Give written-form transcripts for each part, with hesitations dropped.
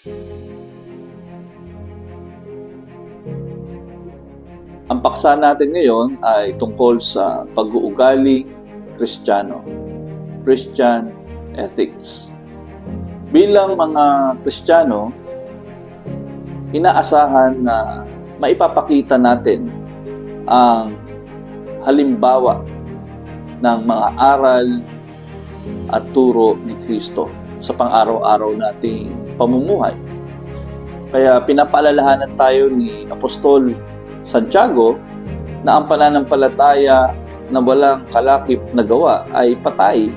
Ang paksa natin ngayon ay tungkol sa pag-uugali Kristiyano, Christian ethics. Bilang mga Kristiyano, inaasahan na maipapakita natin ang halimbawa ng mga aral at turo ni Kristo sa pang-araw-araw nating pamumuhay. Kaya pinapaalalahanan tayo ni Apostol Santiago na ang pananampalataya na walang kalakip na gawa ay patay.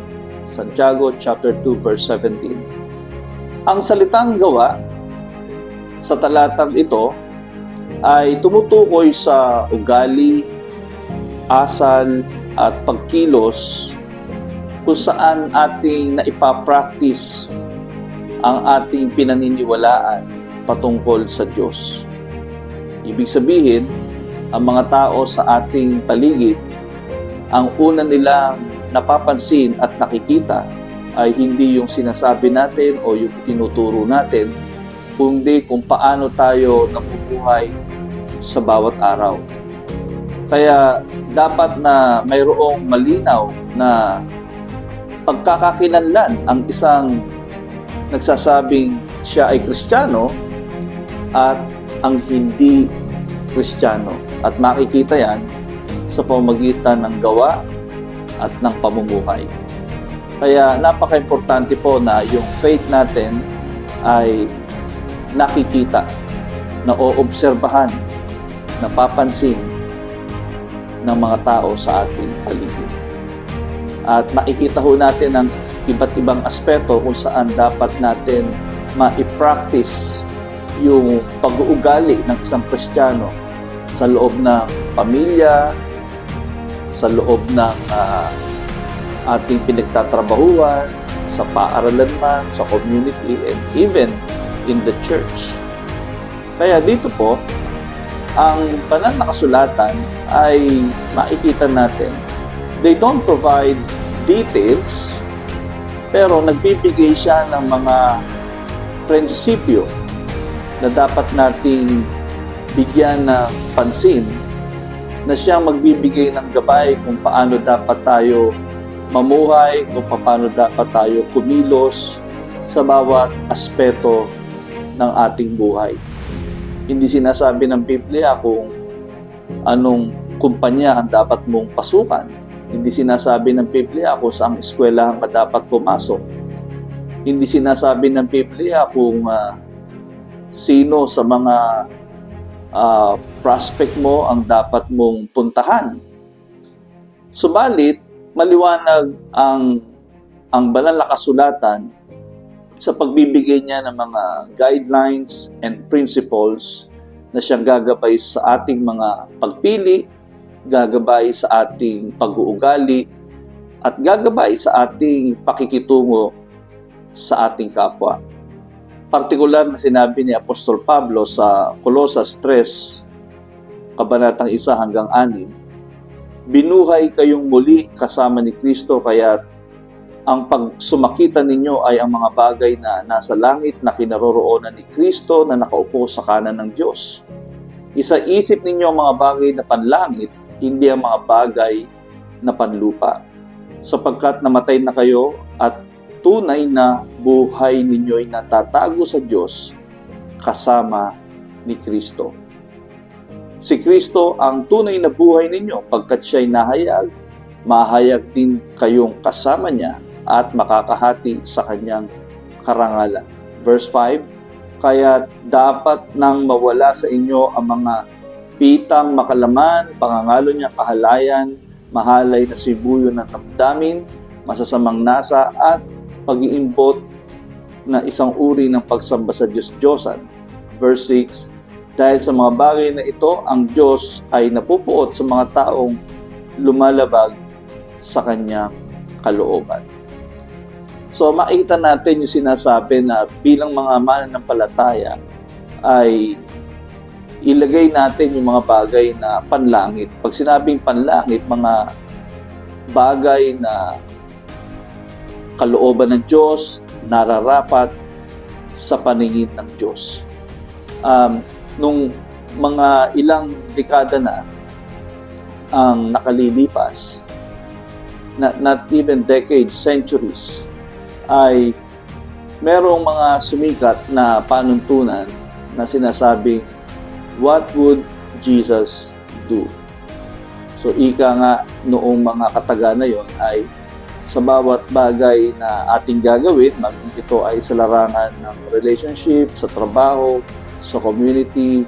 Santiago chapter 2 verse 17. Ang salitang gawa sa talatang ito ay tumutukoy sa ugali, asal at pagkilos kung saan ating naipapractice ang ating pinaniniwalaan patungkol sa Diyos. Ibig sabihin, ang mga tao sa ating paligid, ang una nilang napapansin at nakikita ay hindi yung sinasabi natin o yung tinuturo natin, kundi kung paano tayo nabubuhay sa bawat araw. Kaya dapat na mayroong malinaw na pagkakakilanlan ang isang nagsasabing siya ay Kristiyano at ang hindi Kristiyano. At makikita yan sa pamamagitan ng gawa at ng pamumuhay. Kaya napaka-importante po na yung faith natin ay nakikita, naoobserbahan, napapansin ng mga tao sa ating paligid. At makikita ho natin ang iba't ibang aspeto kung saan dapat natin ma-practice yung pag-uugali ng isang Kristiyano sa loob ng pamilya, sa loob ng ating pinagtatrabahuan, sa paaralan man, sa community, and even in the church. Kaya dito po, ang banal na kasulatan ay makikita natin, they don't provide details, pero nagbibigay siya ng mga prinsipyo na dapat nating bigyan ng pansin na siyang magbibigay ng gabay kung paano dapat tayo mamuhay, kung paano dapat tayo kumilos sa bawat aspeto ng ating buhay. Hindi sinasabi ng Biblia kung anong kumpanya ang dapat mong pasukan. Hindi sinasabi ng Biblia kung saang eskwelahan ka dapat pumasok. Hindi sinasabi ng Biblia kung sino sa mga prospect mo ang dapat mong puntahan. Subalit, maliwanag ang banal na kasulatan sa pagbibigay niya ng mga guidelines and principles na siyang gagabay sa ating mga pagpili, gagabay sa ating pag-uugali, at gagabay sa ating pakikitungo sa ating kapwa. Partikular na sinabi ni Apostol Pablo sa Colosas 3, kabanatang 1 hanggang 6, binuhay kayong muli kasama ni Kristo, kaya ang pagsumakita ninyo ay ang mga bagay na nasa langit na kinaroroonan ni Kristo na nakaupo sa kanan ng Diyos. Isa-isip ninyo ang mga bagay na panlangit, hindi ang mga bagay na panlupa. Sapagkat namatay na kayo at tunay na buhay ninyo'y natatago sa Diyos kasama ni Kristo. Si Kristo ang tunay na buhay ninyo pagkat siya'y nahayag, mahayag din kayong kasama niya at makakahati sa kanyang karangalan. Verse 5, kaya dapat nang mawala sa inyo ang mga pitang makalaman, pangangalo niyang kahalayan, mahalay na sibuyo ng damdamin, masasamang nasa at pag-iimbot na isang uri ng pagsamba sa Diyos-Diyosan. Verse 6, dahil sa mga bagay na ito, ang Diyos ay napupuot sa mga taong lumalabag sa kanyang kalooban. So makikita natin yung sinasabi na bilang mga mananampalataya ay ilagay natin yung mga bagay na panlangit. Pag sinabing panlangit, mga bagay na kalooban ng Diyos, nararapat sa paningin ng Diyos. Nung mga ilang dekada na ang nakalilipas, not even decades, centuries, ay merong mga sumikat na panuntunan na sinasabing, what would Jesus do? So, ika nga noong mga kataga na yon ay sa bawat bagay na ating gagawin, maging ito ay sa larangan ng relationship, sa trabaho, sa community,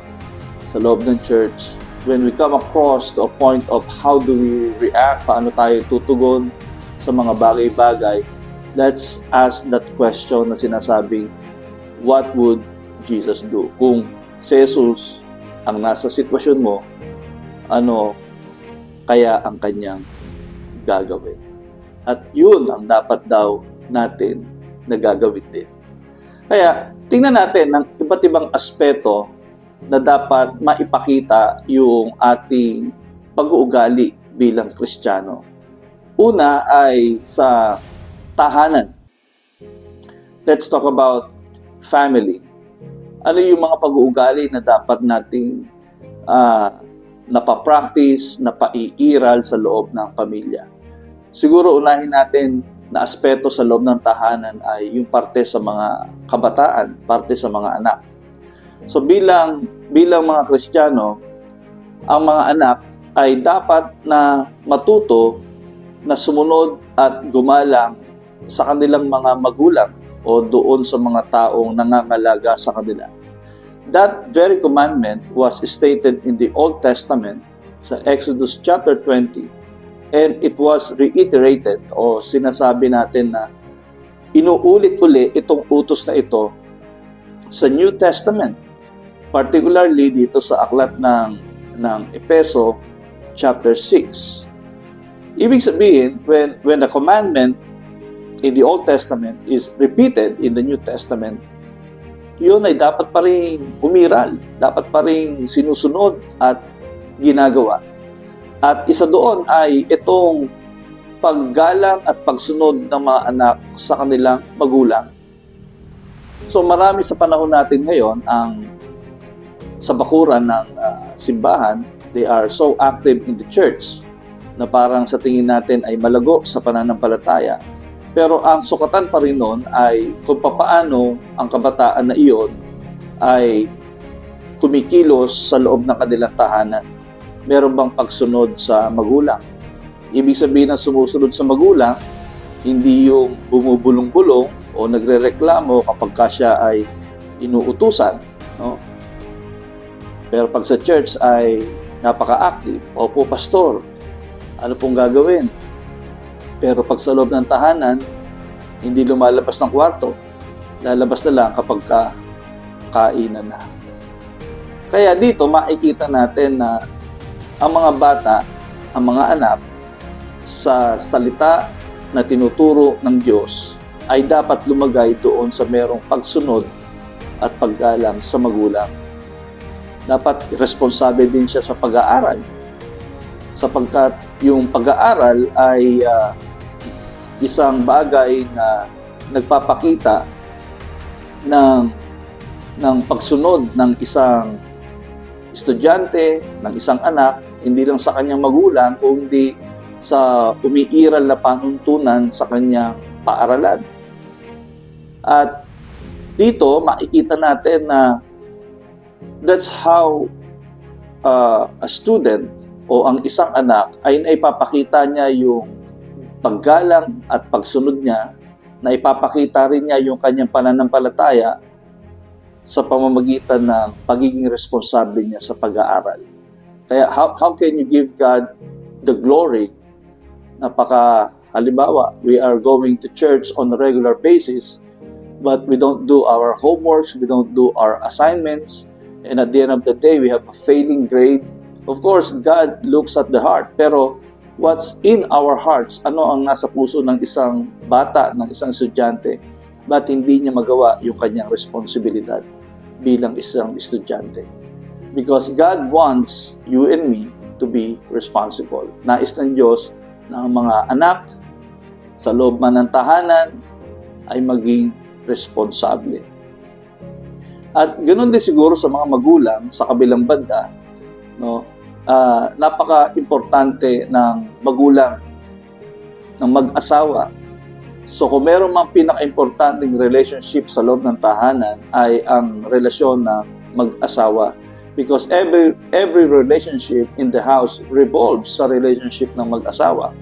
sa loob ng church, when we come across to a point of how do we react, paano tayo tutugon sa mga bagay-bagay, let's ask that question na sinasabing, what would Jesus do? Kung si Jesus ang nasa sitwasyon mo, ano kaya ang kanyang gagawin? At yun ang dapat daw natin na gagawin din. Kaya, tingnan natin ng iba't ibang aspeto na dapat maipakita yung ating pag-uugali bilang Kristiyano. Una ay sa tahanan. Let's talk about family. Ano yung mga pag-uugali na dapat nating napapractice, napaiiral sa loob ng pamilya? Siguro unahin natin na aspeto sa loob ng tahanan ay yung parte sa mga kabataan, parte sa mga anak. So bilang mga Kristiyano, ang mga anak ay dapat na matuto na sumunod at gumalang sa kanilang mga magulang o doon sa mga taong nangangalaga sa kanila. That very commandment was stated in the Old Testament sa Exodus chapter 20. And it was reiterated o sinasabi natin na inuulit-uli itong utos na ito sa New Testament. Particularly dito sa aklat ng Efeso chapter 6. Ibig sabihin, when the commandment in the Old Testament is repeated in the New Testament, yun ay dapat pa rin umiral, dapat pa rin sinusunod at ginagawa. At isa doon ay itong paggalang at pagsunod ng mga anak sa kanilang magulang. So marami sa panahon natin ngayon ang sa bakuran ng simbahan, they are so active in the church na parang sa tingin natin ay malago sa pananampalataya. Pero ang sukatan pa rin noon ay kung papaano ang kabataan na iyon ay kumikilos sa loob ng kanilang tahanan. Meron bang pagsunod sa magulang? Ibig sabihin na sumusunod sa magulang, hindi yung bumubulong-bulong o nagrereklamo kapag siya ay inuutusan. No? Pero pag sa church ay napaka-active. Opo, pastor, ano pong gagawin? Pero pag sa loob ng tahanan, hindi lumalabas ng kwarto. Lalabas na lang kapag kainan na. Kaya dito makikita natin na ang mga bata, ang mga anak, sa salita na tinuturo ng Diyos ay dapat lumagay doon sa merong pagsunod at paggalang sa magulang. Dapat responsable din siya sa pag-aaral. Sapagkat yung pag-aaral ay isang bagay na nagpapakita ng pagsunod ng isang estudyante, ng isang anak, hindi lang sa kanyang magulang, kundi sa umiiral na panuntunan sa kanyang paaralan. At dito, makikita natin na that's how a student o ang isang anak ay naipapakita niya yung paggalang at pagsunod niya, na ipapakita rin niya yung kanyang pananampalataya sa pamamagitan ng pagiging responsable niya sa pag-aaral. Kaya how can you give God the glory? Halimbawa, we are going to church on a regular basis, but we don't do our homeworks, we don't do our assignments, and at the end of the day, we have a failing grade. Of course, God looks at the heart, pero what's in our hearts, ano ang nasa puso ng isang bata, ng isang estudyante, ba't hindi niya magawa yung kanyang responsibilidad bilang isang estudyante? Because God wants you and me to be responsible. Nais ng Diyos na ang mga anak sa loob man ng tahanan ay maging responsable. At ganoon din siguro sa mga magulang sa kabilang banda, no? Napaka-importante ng magulang, ng mag-asawa. So kung meron mang pinaka-importanting relationship sa loob ng tahanan ay ang relasyon ng mag-asawa. Because every relationship in the house revolves sa relationship ng mag-asawa.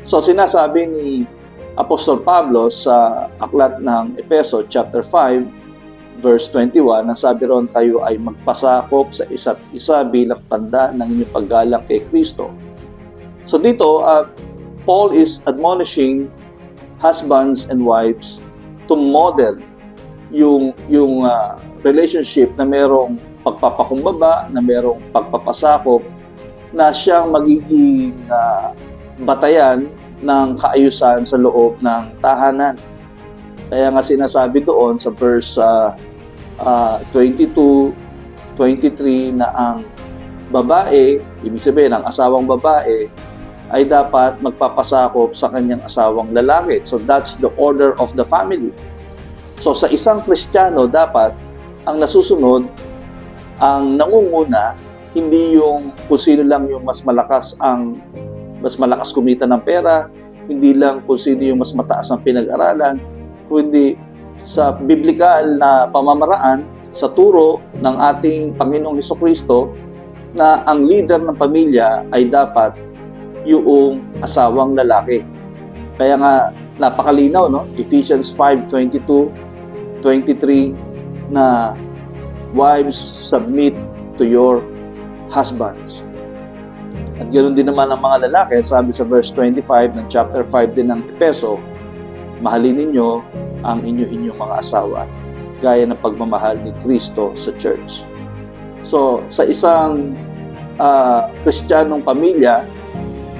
So sinasabi ni Apostol Pablo sa aklat ng Efeso chapter 5 verse 21, na sabi ron, kayo ay magpasakop sa isa't isa bilang tanda ng inyong paggalang kay Kristo. So dito, Paul is admonishing husbands and wives to model yung relationship na merong pagpapakumbaba, na merong pagpapasakop, na siyang magiging batayan ng kaayusan sa loob ng tahanan. Kaya nga sinasabi doon sa verse 22, 23 na ang babae, ibig sabihin ang asawang babae, ay dapat magpapasakop sa kanyang asawang lalaki. So that's the order of the family. So sa isang Kristiyano, dapat ang nasusunod, ang nangunguna, hindi yung kung sino lang yung mas malakas kumita ng pera, hindi lang kung sino yung mas mataas ang pinag-aralan, kundi sa biblikal na pamamaraan, sa turo ng ating Panginoong Hesukristo, na ang leader ng pamilya ay dapat yung asawang lalaki. Kaya nga napakalinaw, no? Ephesians 5:22-23 na wives, submit to your husbands. At ganoon din naman ang mga lalaki, sabi sa verse 25 ng chapter 5 din ng Efeso, mahalin ninyo ang inyong mga asawa gaya ng pagmamahal ni Kristo sa church. So, sa isang Kristiyanong pamilya,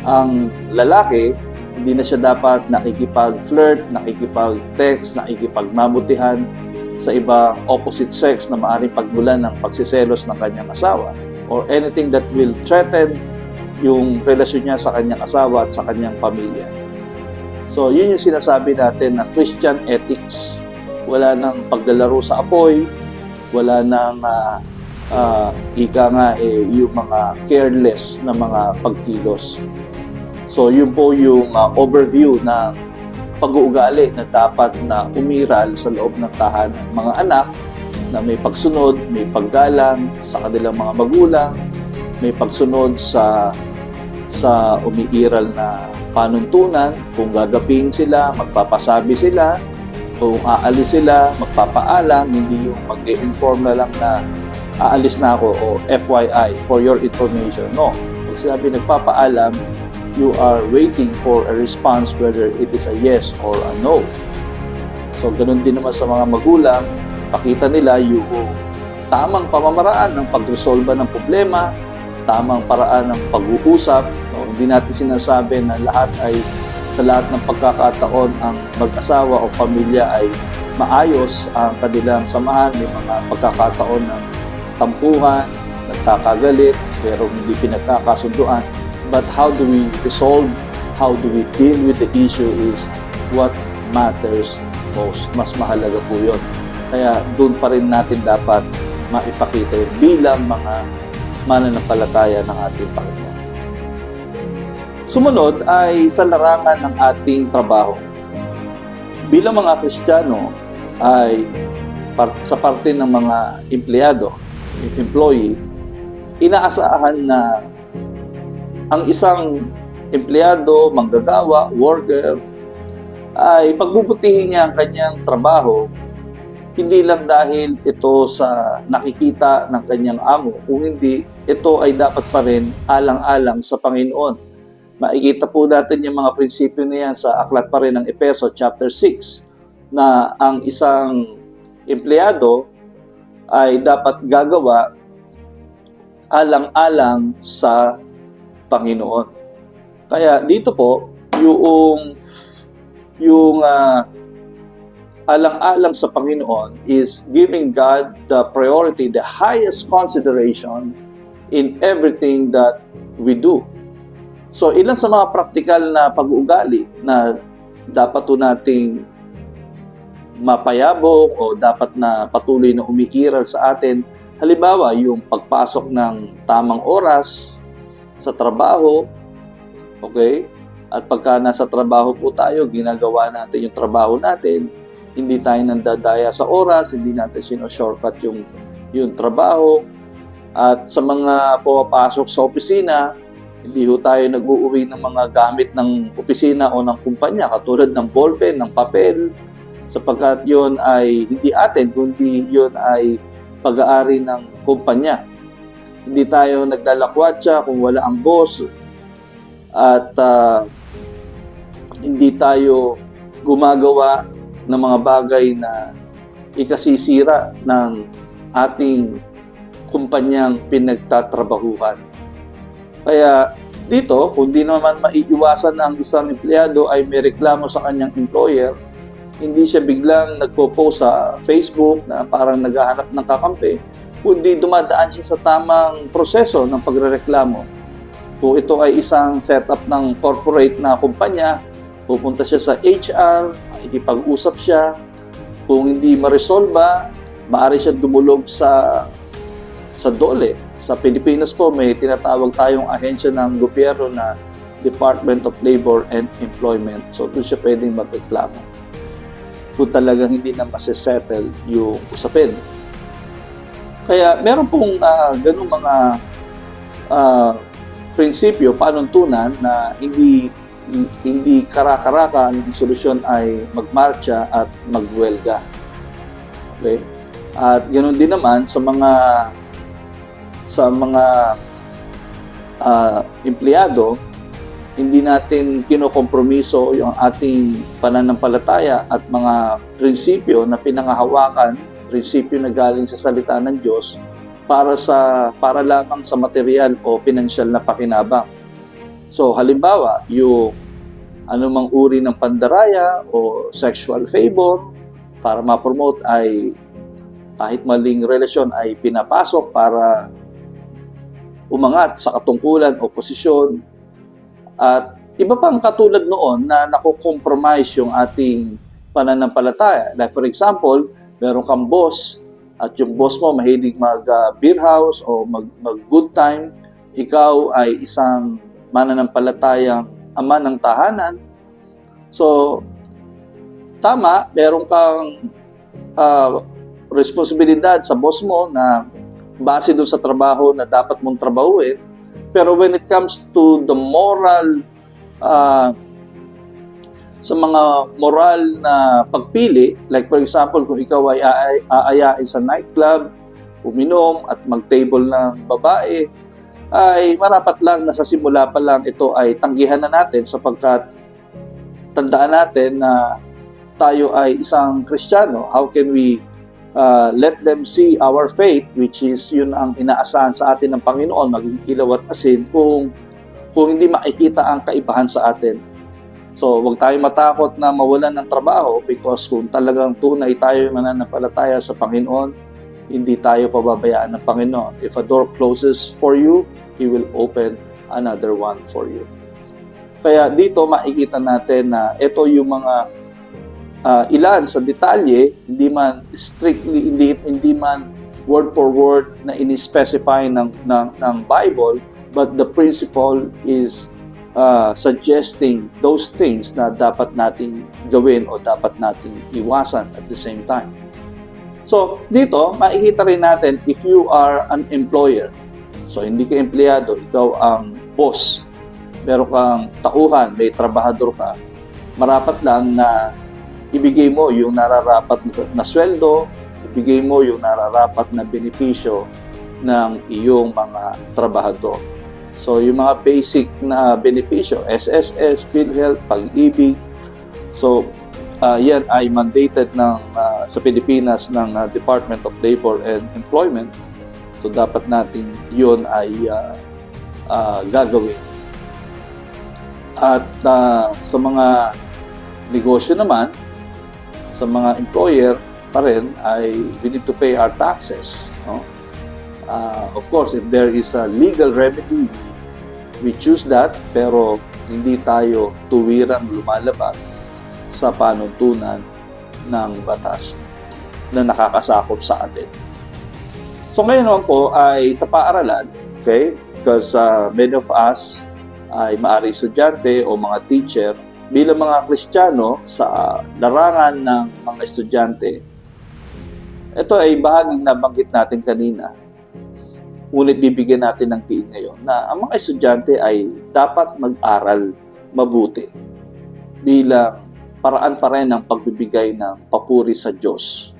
ang lalaki, hindi na siya dapat nakikipag-flirt, nakikipag-text, nakikipagmabutihan sa ibang opposite sex na maaaring pagmulan ng pagsiselos ng kanyang asawa or anything that will threaten yung relasyon niya sa kanyang asawa at sa kanyang pamilya. So, yun yung sinasabi natin na Christian ethics. Wala nang paglalaro sa apoy, wala nang yung mga careless na mga pagkilos. So, yun po yung overview ng pag-uugali na dapat na umiral sa loob ng tahanan. Mga anak na may pagsunod, may paggalang sa kanilang mga magulang, may pagsunod sa umiiral na panuntunan, kung gagapin sila, magpapasabi sila, kung aalis sila, magpapaalam, hindi yung mag-inform na lang na aalis na ako o FYI, for your information. No. Pag sinabi nagpapaalam, you are waiting for a response whether it is a yes or a no. So, ganun din naman sa mga magulang, pakita nila yung tamang pamamaraan ng pagresolba ng problema, tamang paraan ng pag-uusap. No, hindi natin sinasabi na sa lahat ng pagkakataon ang mag-asawa o pamilya ay maayos ang kanilang samahan. May mga pagkakataon ng tampuhan, nagkakagalit, pero hindi pinagkakasunduan. But how do we resolve, how do we deal with the issue is what matters most. Mas mahalaga po yun. Kaya doon pa rin natin dapat maipakita yun bilang mga mananampalataya ng ating Panginoon. Sumunod ay sa larangan ng ating trabaho. Bilang mga Kristiyano ay sa parte ng mga empleyado, employee, inaasahan na ang isang empleyado, manggagawa, worker, ay pagbubutihin niya ang kanyang trabaho, hindi lang dahil ito sa nakikita ng kanyang amo, kung hindi, ito ay dapat pa rin alang-alang sa Panginoon. Makikita po natin yung mga prinsipyo niya sa aklat pa rin ng Efeso chapter 6, na ang isang empleyado ay dapat gagawa alang-alang sa Panginoon. Kaya dito po, yung alang-alang sa Panginoon is giving God the priority, the highest consideration in everything that we do. So, ilan sa mga praktikal na pag-uugali na dapat po nating mapayabong o dapat na patuloy na umiiral sa atin. Halimbawa, yung pagpasok ng tamang oras sa trabaho, okay? At pagka nasa trabaho po tayo, ginagawa natin yung trabaho natin, hindi tayo nandadaya sa oras, hindi natin shortcut yung trabaho. At sa mga pumapasok sa opisina, hindi ho tayo nag-uuwi ng mga gamit ng opisina o ng kumpanya, katulad ng ballpen, ng papel, sapagkat yun ay hindi atin, kundi yun ay pag-aari ng kumpanya. Hindi tayo nagdalakwatsa kung wala ang boss at hindi tayo gumagawa ng mga bagay na ikasisira ng ating kumpanyang pinagtatrabahuhan. Kaya dito, kung di naman maiiwasan na ang isang empleyado ay may reklamo sa kanyang employer, hindi siya biglang nagpo-post sa Facebook na parang naghahanap ng kakampi, kundi dumadaan siya sa tamang proseso ng pagrereklamo. Kung ito ay isang setup ng corporate na kumpanya, pupunta siya sa HR, ikipag-usap siya. Kung hindi ma-resolve, maaari siya dumulog sa DOLE. Sa Pilipinas po, may tinatawag tayong ahensya ng gobyerno na Department of Labor and Employment. So, doon siya pwedeng magreklamo kung talagang hindi na masisettle yung usapin. Kaya meron pong ganung mga prinsipyo, panuntunan na hindi kara-karaka ang solusyon ay magmarcha at magwelga. Okay? At ganoon din naman sa mga empleyado, hindi natin kinokompromiso yung ating pananampalataya at mga prinsipyo na pinangahawakan, prinsipyo na galing sa salita ng Diyos para lamang sa material o pinansyal na pakinabang. So halimbawa, yung anumang uri ng pandaraya o sexual favor para ma-promote ay kahit maling relasyon ay pinapasok para umangat sa katungkulan o posisyon. At iba pang katulad noon na nakokompromise yung ating pananampalataya. Like for example, meron kang boss at yung boss mo mahilig mag-beer house o mag-good time. Ikaw ay isang mananampalatayang ama ng tahanan. So, tama, meron kang responsibilidad sa boss mo na base doon sa trabaho na dapat mong trabahuin. Pero when it comes to the moral, sa mga moral na pagpili, like for example, kung ikaw ay aayain sa nightclub, uminom at mag-table ng babae, ay marapat lang na sa simula pa lang ito ay tanggihan na natin sapagkat tandaan natin na tayo ay isang Kristiyano. How can we let them see our faith, which is yun ang inaasahan sa atin ng Panginoon, maging ilaw at asin kung hindi makikita ang kaibahan sa atin. So, huwag tayong matakot na mawalan ng trabaho because kung talagang tunay tayo mananampalataya sa Panginoon, hindi tayo pababayaan ng Panginoon. If a door closes for you, He will open another one for you. Kaya dito makikita natin na ito yung mga ilan sa detalye, hindi man strictly, hindi man word for word na ini-specify ng Bible, but the principle is suggesting those things na dapat nating gawin o dapat nating iwasan at the same time. So, dito, makikita rin natin if you are an employer. So, hindi ka empleyado, ikaw ang boss. Meron kang tauhan, may trabahador ka. Marapat lang na ibigay mo yung nararapat na sweldo, ibigay mo yung nararapat na benepisyo ng iyong mga trabahador. So, yung mga basic na benepisyo, SSS, PhilHealth, Pag-ibig. So, yan ay mandated sa Pilipinas ng Department of Labor and Employment. So, dapat natin yun ay gagawin. At sa mga negosyo naman, sa mga employer pa rin, ay we need to pay our taxes. No? Of course, if there is a legal remedy, we choose that, pero hindi tayo tuwirang lumalabag sa panuntunan ng batas na nakakasakop sa atin. So ngayon naman po ay sa paaralan, okay? Because many of us ay maaari estudyante o mga teacher, bilang mga Kristiyano sa larangan ng mga estudyante. Ito ay bahaging nabanggit natin kanina. Ngunit bibigyan natin ng tiin ngayon na ang mga estudyante ay dapat mag-aral mabuti bilang paraan pa rin ng pagbibigay ng papuri sa Diyos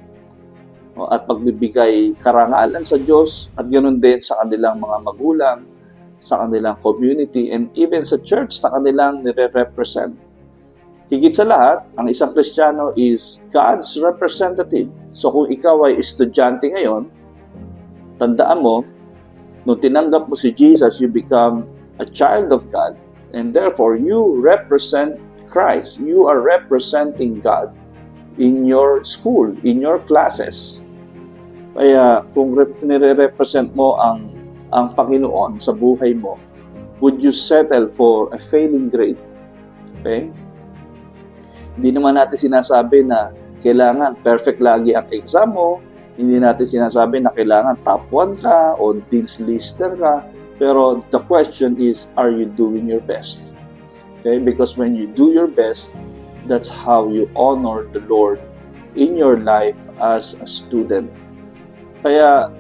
at pagbibigay karangalan sa Diyos at ganoon din sa kanilang mga magulang, sa kanilang community, and even sa church na kanilang nire-represent. Higit sa lahat, ang isang Kristiyano is God's representative. So kung ikaw ay estudyante ngayon, tandaan mo, nung tinanggap mo si Jesus, you become a child of God, and therefore, you represent Christ. You are representing God in your school, in your classes. Kaya kung nire-represent mo ang Panginoon sa buhay mo, would you settle for a failing grade? Okay? Hindi naman natin sinasabi na kailangan perfect lagi ang exam mo. Hindi natin sinasabi na kailangan top 1 ka o dean's lister ka. Pero the question is, are you doing your best? Okay? Because when you do your best, that's how you honor the Lord in your life as a student. Kaya,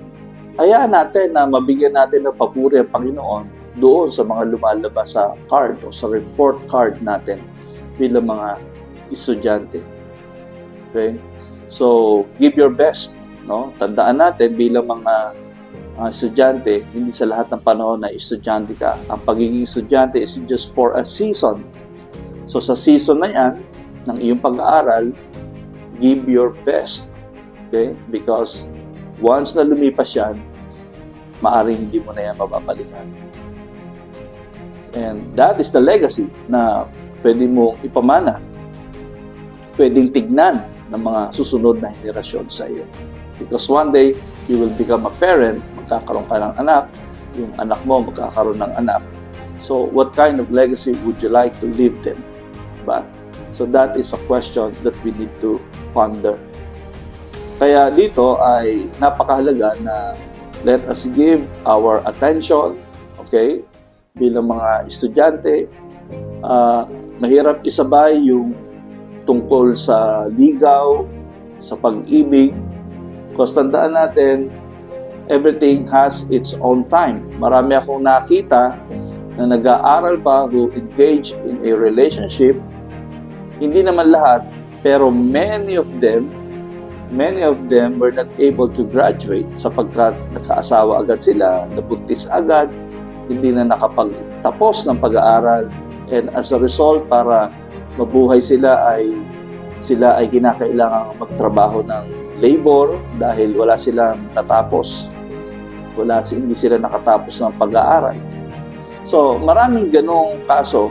hayaan natin na mabigyan natin ng papuri ang Panginoon doon sa mga lumalabas sa card o sa report card natin bilang mga estudyante. Okay? So, give your best. No? Tandaan natin bilang mga estudyante, hindi sa lahat ng panahon na estudyante ka. Ang pagiging estudyante is just for a season. So sa season na yan, ng iyong pag-aaral, give your best. Okay? Because once na lumipas yan, maaaring hindi mo na yan mababalikan. And that is the legacy na pwede mong ipamana, pwedeng tignan ng mga susunod na henerasyon sa iyo. Because one day, you will become a parent, magkakaroon ka ng anak, yung anak mo magkakaroon ng anak. So, what kind of legacy would you like to leave them? But, so that is a question that we need to ponder. Kaya dito ay napakahalaga na let us give our attention, okay, bilang mga estudyante. Mahirap isabay yung tungkol sa ligaw, sa pag-ibig. Because tandaan natin, everything has its own time. Marami akong nakita na nag-aaral pa who engage in a relationship. Hindi naman lahat, pero many of them were not able to graduate sapagkat nagkaasawa agad sila, nabuntis agad, hindi na nakapagtapos ng pag-aaral. And as a result, para mabuhay sila ay kinakailangan magtrabaho ng labor dahil wala silang natapos. Hindi sila nakatapos ng pag-aaral. So, maraming ganong kaso.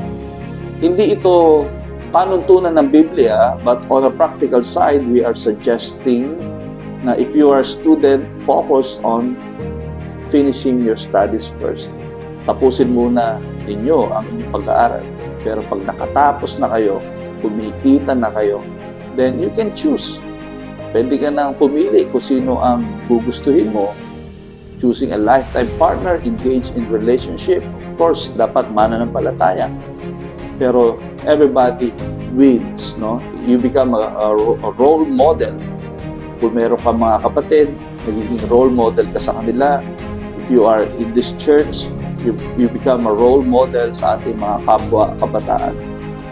Hindi ito panuntunan ng Biblia, but on a practical side, we are suggesting na if you are a student, focus on finishing your studies first. Tapusin muna ninyo ang inyong pag-aaral. Pero pag nakatapos na kayo, kumikita na kayo, then you can choose. Pwede ka nang pumili kung sino ang gugustuhin mo. Choosing a lifetime partner, engage in relationship. Of course, dapat mananampalataya. Pero everybody wins, no? You become a role model. Kung meron ka mga kapatid, nagiging role model ka sa kanila. If you are in this church, you become a role model sa ating mga kapwa kabataan.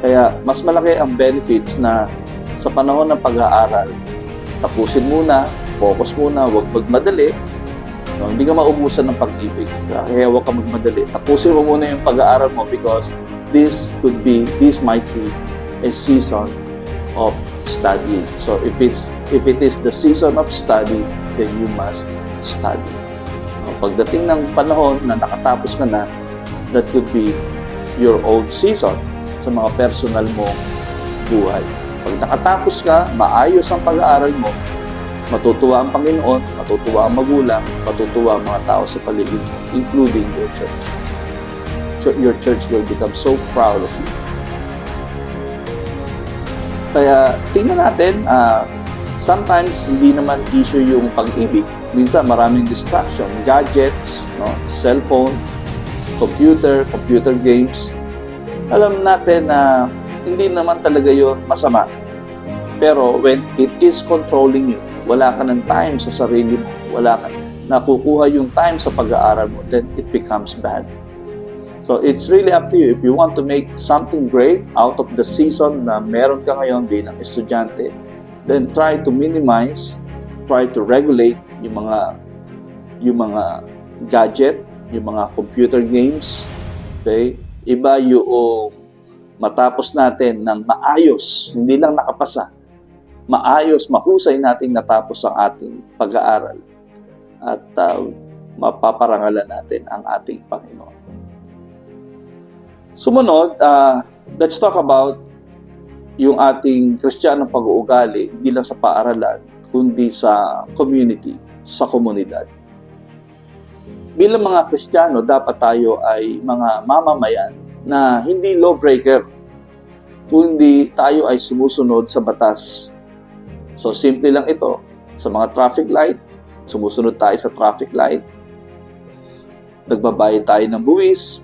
Kaya mas malaki ang benefits na sa panahon ng pag-aaral, tapusin muna, focus muna, huwag magmadali. No, hindi ka maubusan ng pag-ibig. Kaya huwag ka magmadali. Tapusin mo muna yung pag-aaral mo because this might be a season of study. So if it is the season of study, then you must study. No, pagdating ng panahon na nakatapos ka na, that could be your own season sa mga personal mong buhay. Pag nakatapos ka, maayos ang pag-aaral mo, matutuwa ang Panginoon, matutuwa ang magulang, matutuwa ang mga tao sa paligid mo, including your church. Your church will become so proud of you. Kaya tingnan natin, sometimes hindi naman issue yung pag-ibig. Minsan maraming distraction, gadgets, no, cellphone, computer games. Alam natin na hindi naman talaga yon masama. Pero when it is controlling you, wala ka ng time sa sarili mo, wala ka nakukuha yung time sa pag-aaral mo, then it becomes bad. So it's really up to you. If you want to make something great out of the season na meron ka ngayon bilang estudyante, then try to minimize, try to regulate yung mga gadget, yung mga computer games. Okay? Iba yung matapos natin ng maayos, hindi lang nakapasa, maayos, mahusay nating natapos ang ating pag-aaral at mapaparangalan natin ang ating Panginoon. Sumunod, let's talk about yung ating Kristiyanong pag-uugali, hindi lang sa paaralan, kundi sa community, sa komunidad. Bilang mga Kristiyano, dapat tayo ay mga mamamayan na hindi lawbreaker, kundi tayo ay sumusunod sa batas. So, simple lang ito. Sa mga traffic light, sumusunod tayo sa traffic light. Nagbabayad tayo ng buwis.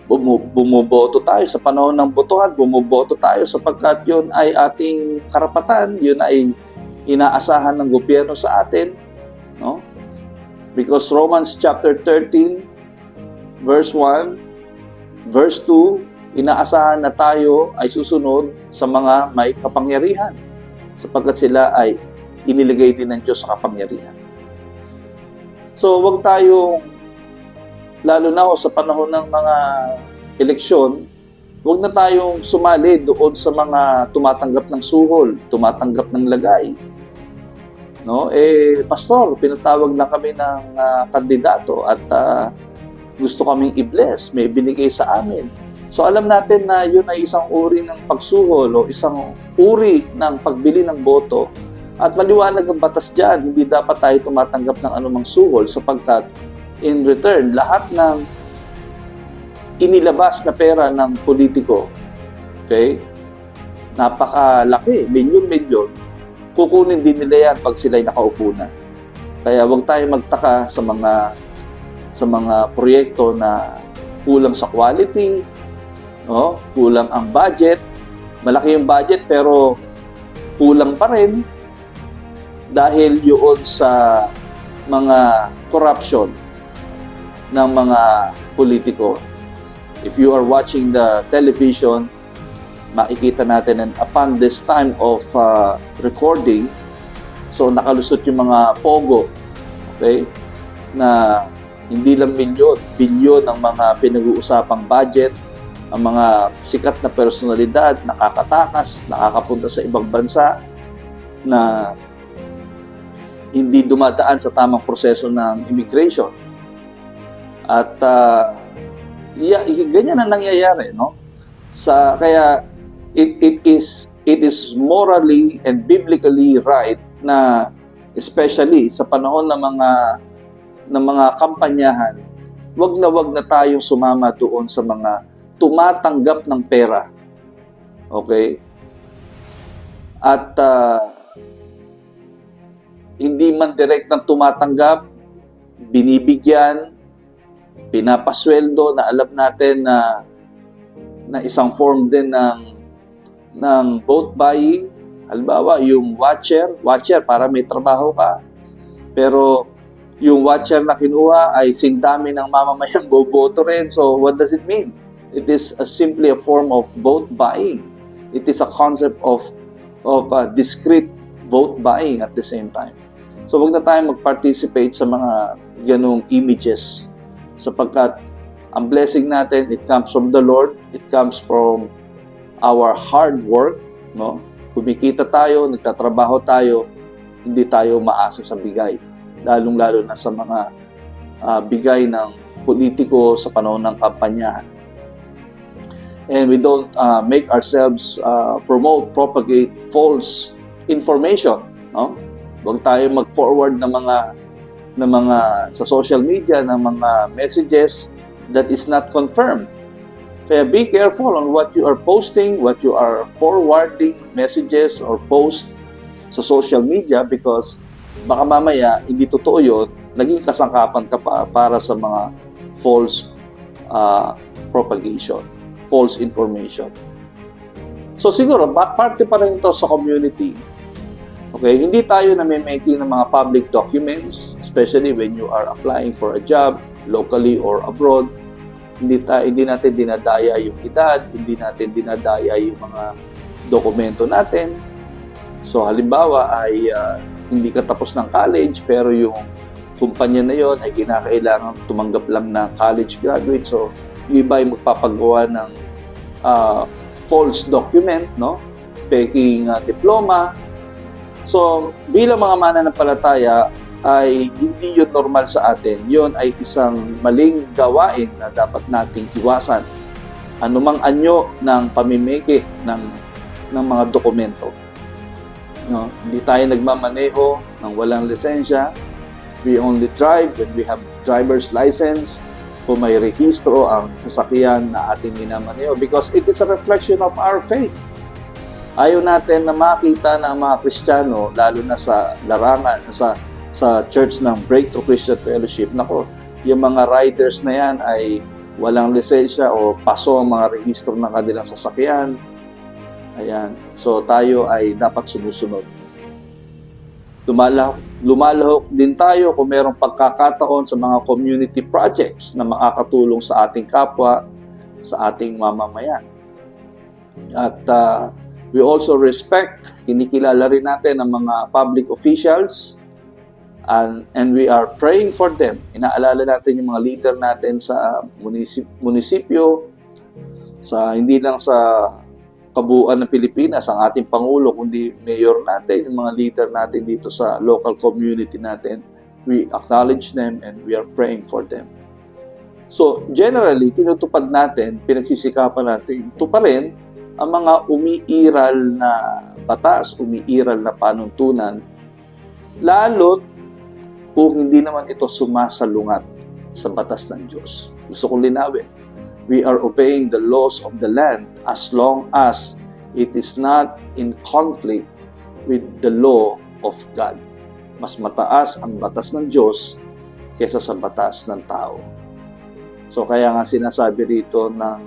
Bumuboto tayo sa panahon ng botohan, bumuboto tayo sapagkat yun ay ating karapatan, yun ay inaasahan ng gobyerno sa atin, no? Because Romans chapter 13 verse 1, verse 2, inaasahan na tayo ay susunod sa mga may kapangyarihan sapagkat sila ay iniligay din ng Diyos sa kapangyarihan. So, wag tayong lalo na sa panahon ng mga eleksyon, huwag na tayong sumali doon sa mga tumatanggap ng suhol, tumatanggap ng lagay. No? Pastor, pinatawag lang kami ng kandidato at gusto kaming i-bless, may binigay sa amin. So alam natin na yun ay isang uri ng pagsuhol o isang uri ng pagbili ng boto at maliwanag ang batas dyan, hindi dapat tayo tumatanggap ng anumang suhol sapagkat in return, lahat ng inilabas na pera ng politiko, okay, napakalaki, milyon-milyon, kukunin din nila yan pag sila'y nakaupo na. Kaya huwag tayo magtaka sa mga proyekto na kulang sa quality, no? Kulang ang budget, malaki yung budget pero kulang pa rin dahil yun sa mga corruption ng mga politiko. If you are watching the television, makikita natin and upon this time of recording, so nakalusot yung mga pogo, okay, na hindi lang milyon, bilyon ang mga pinag-uusapang budget, ang mga sikat na personalidad, nakakatakas, nakakapunta sa ibang bansa, na hindi dumadaan sa tamang proseso ng immigration. At ganyan ang nangyayari, no? Kaya it is morally and biblically right na especially sa panahon ng mga kampanyahan, wag na tayong sumama doon sa mga tumatanggap ng pera. Okay? At hindi man direktang tumatanggap, binibigyan, pinapasweldo na alam natin na isang form din ng vote buying. Halimbawa, yung watcher para may trabaho ka. Pero yung watcher na kinuha ay sindami ng mamamayang boboto rin. So what does it mean? It is simply a form of vote buying. It is a concept of discrete vote buying at the same time. So wag na tayong mag-participate sa mga ganung images sapagkat ang blessing natin, it comes from the Lord, it comes from our hard work, no? Kumikita tayo, nagtatrabaho tayo, hindi tayo maasa sa bigay, lalong-lalo na sa mga bigay ng politiko sa panahon ng kampanyahan. And we don't make ourselves propagate false information, no? Huwag tayo mag-forward ng mga sa social media ng mga messages that is not confirmed. Kaya be careful on what you are posting, what you are forwarding messages or post sa social media, because baka mamaya hindi totoo yun, naging kasangkapan ka pa para sa mga false propagation, false information. So siguro, parte pa rin ito sa community. Okay, hindi tayo namimeki ng mga public documents, especially when you are applying for a job locally or abroad. Hindi natin dinadaya yung edad, hindi natin dinadaya yung mga dokumento natin. So halimbawa ay hindi ka tapos ng college pero yung kumpanya na yon ay kinakailangan tumanggap lang na college graduate. So yung iba ay magpapagawa ng false document, no? Peking diploma. So bilang mga mananampalataya, ay hindi yun normal sa atin. Yun ay isang maling gawain na dapat nating iwasan. Anumang anyo ng pamimiki ng mga dokumento. No? Hindi tayo nagmamaneho ng walang lisensya. We only drive when we have driver's license. Kung may rehistro ang sasakyan na ating minamaneho, because it is a reflection of our faith. Ayaw natin na makita ng mga Kristiyano, lalo na sa larangan, sa church ng Breakthrough Christian Fellowship, nako, yung mga riders na yan ay walang lisensya o paso ang mga rehistro ng kanilang sasakyan. Ayan. So tayo ay dapat sumusunod. Lumalahok din tayo kung mayroong pagkakataon sa mga community projects na makakatulong sa ating kapwa, sa ating mamamayan. At we also respect, kinikilala rin natin ang mga public officials, and we are praying for them. Inaalala natin yung mga leader natin sa munisipyo, hindi lang sa kabuuan ng Pilipinas, ang ating Pangulo, kundi mayor natin, yung mga leader natin dito sa local community natin. We acknowledge them and we are praying for them. So, generally, tinutupad natin, pinagsisikapan natin, tuparin ang mga umiiral na batas, umiiral na panuntunan, lalo't kung hindi naman ito sumasalungat sa batas ng Diyos. Gusto kong linawin, we are obeying the laws of the land as long as it is not in conflict with the law of God. Mas mataas ang batas ng Diyos kaysa sa batas ng tao. So kaya nga sinasabi rito ng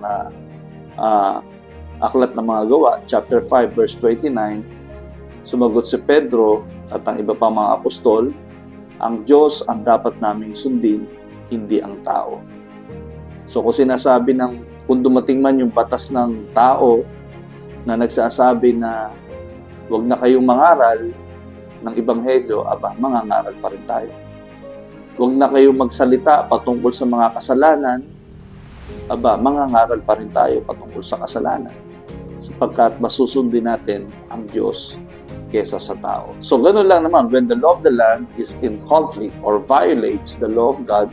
Aklat ng Mga Gawa, chapter 5, verse 29, sumagot si Pedro at ang iba pang mga apostol, ang Diyos ang dapat naming sundin, hindi ang tao. So kung sinasabi kung dumating man yung batas ng tao na nagsasabi na huwag na kayong mangaral ng Ebanghelyo, mangangaral pa rin tayo. Huwag na kayong magsalita patungkol sa mga kasalanan, mangangaral pa rin tayo patungkol sa kasalanan. Sapagkat masusundin natin ang Diyos kesa sa tao. So ganun lang naman, when the law of the land is in conflict or violates the law of God,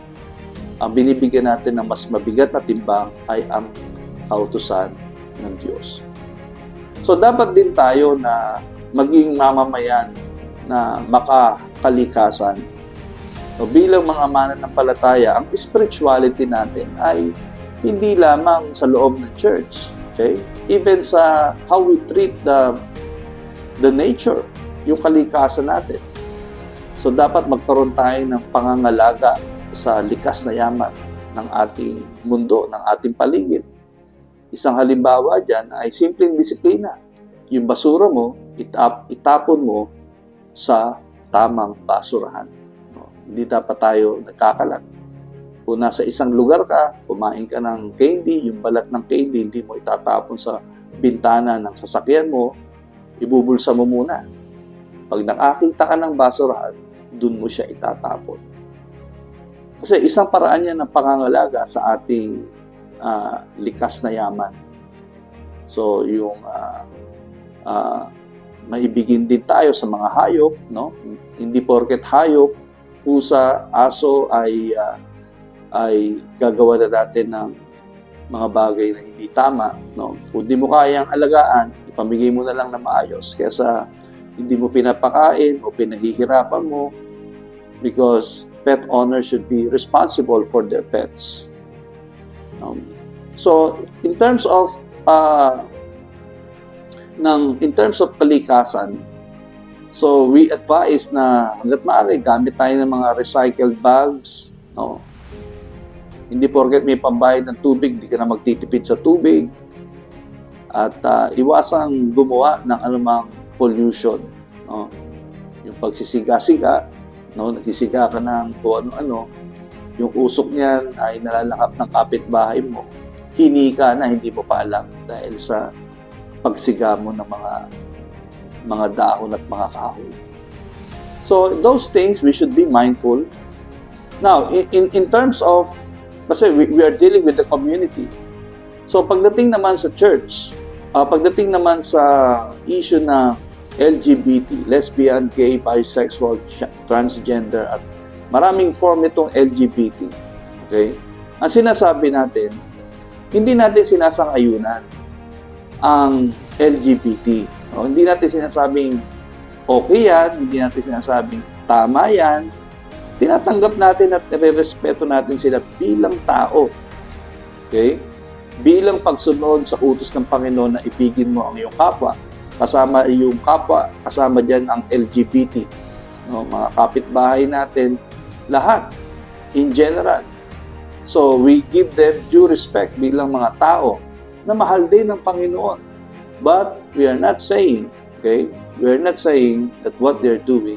ang binibigyan natin ng mas mabigat na timbang ay ang kautusan ng Diyos. So dapat din tayo na maging mamamayan na makakalikasan. So bilang mga mananampalataya, ang spirituality natin ay hindi lamang sa loob ng church. Okay? Even sa how we treat the nature, yung kalikasan natin. So dapat magkaroon tayo ng pangangalaga sa likas na yaman ng ating mundo, ng ating paligid. Isang halimbawa dyan ay simpleng disiplina. Yung basura mo, itapon mo sa tamang basurahan. No? Hindi dapat tayo nagkakalat. Kung nasa isang lugar ka, kumain ka ng candy, yung balat ng candy, hindi mo itatapon sa bintana ng sasakyan mo, ibubulsa mo muna. Pag nakakita ka ng basurahan, dun mo siya itatapon. Kasi isang paraan yan ng pangangalaga sa ating likas na yaman. So, yung maibigin din tayo sa mga hayop, no? Hindi porket hayop, pusa, aso ay gagawa na natin ng mga bagay na hindi tama, no? Kung di mo kayang alagaan, ipamigay mo na lang na maayos kaysa hindi mo pinapakain o pinahihirapan mo, because pet owners should be responsible for their pets. So, in terms of kalikasan, so we advise na hangga't maaari gamit tayo ng mga recycled bags, no? Hindi porket may pambayad ng tubig, hindi ka na magtitipid sa tubig. At iwasang gumawa ng anumang pollution, no? Yung pagsisiga-siga, no? Nagsisiga ka ng kung ano-ano, yung usok niyan ay nalalakap ng kapitbahay mo. Hini ka na, hindi mo pa alam dahil sa pagsiga mo ng mga dahon at mga kahoy. So, those things, we should be mindful. Now, in terms of, kasi we are dealing with the community. So, pagdating naman sa church, pagdating naman sa issue na LGBT, lesbian, gay, bisexual, transgender, at maraming form itong LGBT. Okay? Ang sinasabi natin, hindi natin sinasang-ayunan ang LGBT. No? Hindi natin sinasabing okay yan, hindi natin sinasabing tama yan. Tinatanggap natin at nire-respeto natin sila bilang tao. Okay? Bilang pagsunod sa utos ng Panginoon na ibigin mo ang iyong kapwa. Kasama iyong kapwa, kasama dyan ang LGBT. No? Mga kapitbahay natin, lahat, in general. So, we give them due respect bilang mga tao na mahal din ng Panginoon. But we are not saying, okay, we are not saying that what they're doing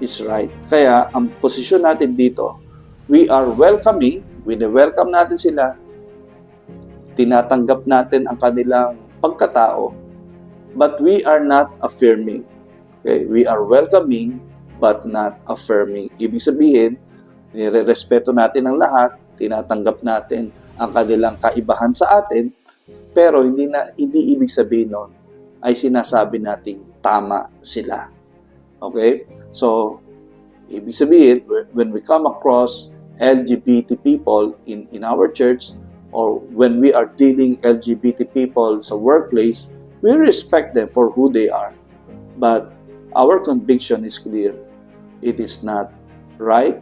is right. Kaya, ang posisyon natin dito, we are welcoming, wini-welcome natin sila, tinatanggap natin ang kanilang pagkatao, but we are not affirming. Okay? We are welcoming, but not affirming. Ibig sabihin, nire-respeto natin ang lahat, tinatanggap natin ang kanilang kaibahan sa atin, pero hindi ibig sabihin nun ay sinasabi nating tama sila. Okay? So, ibig sabihin, when we come across LGBT people in our church, or when we are dealing LGBT people sa workplace, we respect them for who they are. But our conviction is clear. It is not right.